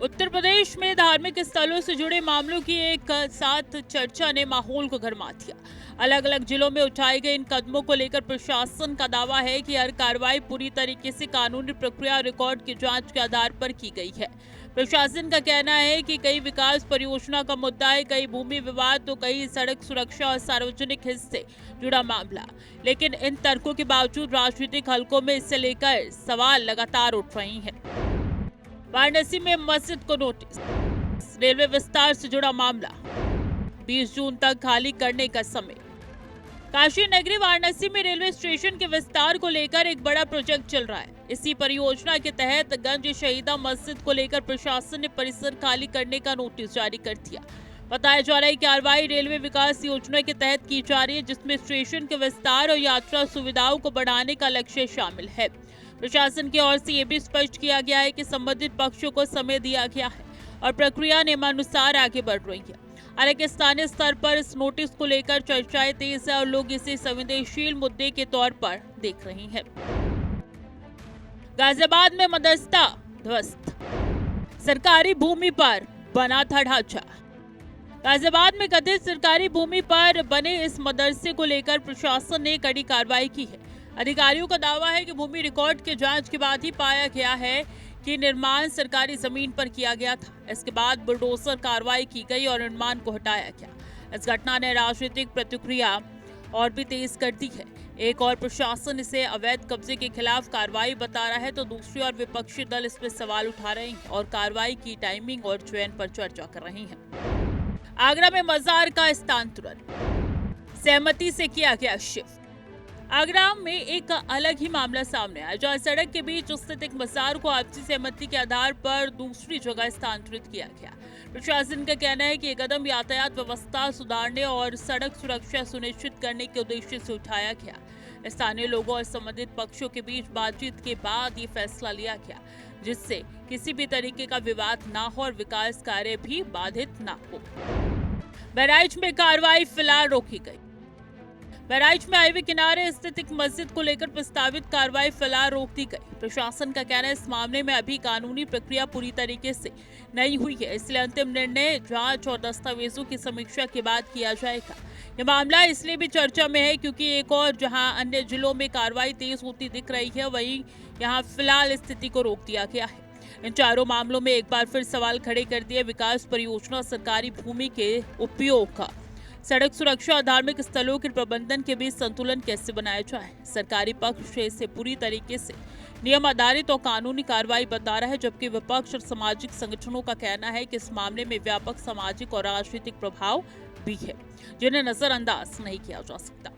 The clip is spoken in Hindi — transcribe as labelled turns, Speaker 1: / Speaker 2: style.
Speaker 1: उत्तर प्रदेश में धार्मिक स्थलों से जुड़े मामलों की एक साथ चर्चा ने माहौल को गरमा दिया। अलग अलग जिलों में उठाए गए इन कदमों को लेकर प्रशासन का दावा है कि हर कार्रवाई पूरी तरीके से कानूनी प्रक्रिया और रिकॉर्ड की जांच के आधार पर की गई है। प्रशासन का कहना है कि कई विकास परियोजना का मुद्दा है, कई भूमि विवाद तो कई सड़क सुरक्षा और सार्वजनिक हित से जुड़ा मामला। लेकिन इन तर्कों के बावजूद राजनीतिक हलकों में इससे लेकर सवाल लगातार उठ रही हैं। वाराणसी में मस्जिद को नोटिस, रेलवे विस्तार से जुड़ा मामला, 20 जून तक खाली करने का समय। काशी नगरी वाराणसी में रेलवे स्टेशन के विस्तार को लेकर एक बड़ा प्रोजेक्ट चल रहा है। इसी परियोजना के तहत गंज शहीदा मस्जिद को लेकर प्रशासन ने परिसर खाली करने का नोटिस जारी कर दिया। बताया जा रहा है कि कार्रवाई रेलवे विकास योजना के तहत की जा रही है, जिसमें स्टेशन के विस्तार और यात्रा सुविधाओं को बढ़ाने का लक्ष्य शामिल है। प्रशासन की ओर से यह भी स्पष्ट किया गया है कि संबंधित पक्षों को समय दिया गया है और प्रक्रिया नियमानुसार आगे बढ़ रही है। हालांकि स्थानीय स्तर पर इस नोटिस को लेकर चर्चाएं तेज है और लोग इसे संवेदनशील मुद्दे के तौर पर देख रहे हैं। गाजियाबाद में मदरसा ध्वस्त, सरकारी भूमि पर बना था ढांचा। गाजियाबाद में कथित सरकारी भूमि पर बने इस मदरसे को लेकर प्रशासन ने कड़ी कार्रवाई की है। अधिकारियों का दावा है कि भूमि रिकॉर्ड के जांच के बाद ही पाया गया है कि निर्माण सरकारी जमीन पर किया गया था। इसके बाद बुलडोजर कार्रवाई की गई और निर्माण को हटाया गया। इस घटना ने राजनीतिक प्रतिक्रिया और भी तेज कर दी है। एक और प्रशासन इसे अवैध कब्जे के खिलाफ कार्रवाई बता रहा है, तो दूसरी ओर विपक्षी दल इस पर सवाल उठा रहे हैं और कार्रवाई की टाइमिंग और चयन पर चर्चा कर रही हैं। आगरा में मजार का स्थानांतरण, सहमति से किया गया शिफ्ट। आगरा में एक अलग ही मामला सामने आया, जहां सड़क के बीच स्थित एक मजार को आपसी सहमति के आधार पर दूसरी जगह स्थानांतरित किया गया। प्रशासन का कहना है कि यह कदम यातायात व्यवस्था सुधारने और सड़क सुरक्षा सुनिश्चित करने के उद्देश्य से उठाया गया। स्थानीय लोगों और संबंधित पक्षों के बीच बातचीत के बाद ये फैसला लिया गया, जिससे किसी भी तरीके का विवाद न हो और विकास कार्य भी बाधित न हो। बहराइच में कार्रवाई फिलहाल रोकी गई। बहराइच में हाईवे किनारे स्थित एक मस्जिद को लेकर प्रस्तावित कार्रवाई फिलहाल रोक दी गई। प्रशासन का कहना है इस मामले में अभी कानूनी प्रक्रिया पूरी तरीके से नहीं हुई है, इसलिए अंतिम निर्णय जांच और दस्तावेजों की समीक्षा के बाद किया जाएगा। यह मामला इसलिए भी चर्चा में है क्योंकि एक और जहां अन्य जिलों में कार्रवाई तेज होती दिख रही है, वहीं यहां फिलहाल स्थिति को रोक दिया गया है। इन चारों मामलों में एक बार फिर सवाल खड़े कर दिए विकास परियोजना, सरकारी भूमि के उपयोग का, सड़क सुरक्षा और धार्मिक स्थलों के प्रबंधन के बीच संतुलन कैसे बनाया जाए। सरकारी पक्ष इसे पूरी तरीके से नियम आधारित और कानूनी कार्रवाई बता रहा है, जबकि विपक्ष और सामाजिक संगठनों का कहना है कि इस मामले में व्यापक सामाजिक और राजनीतिक प्रभाव भी है, जिन्हें नजरअंदाज नहीं किया जा सकता।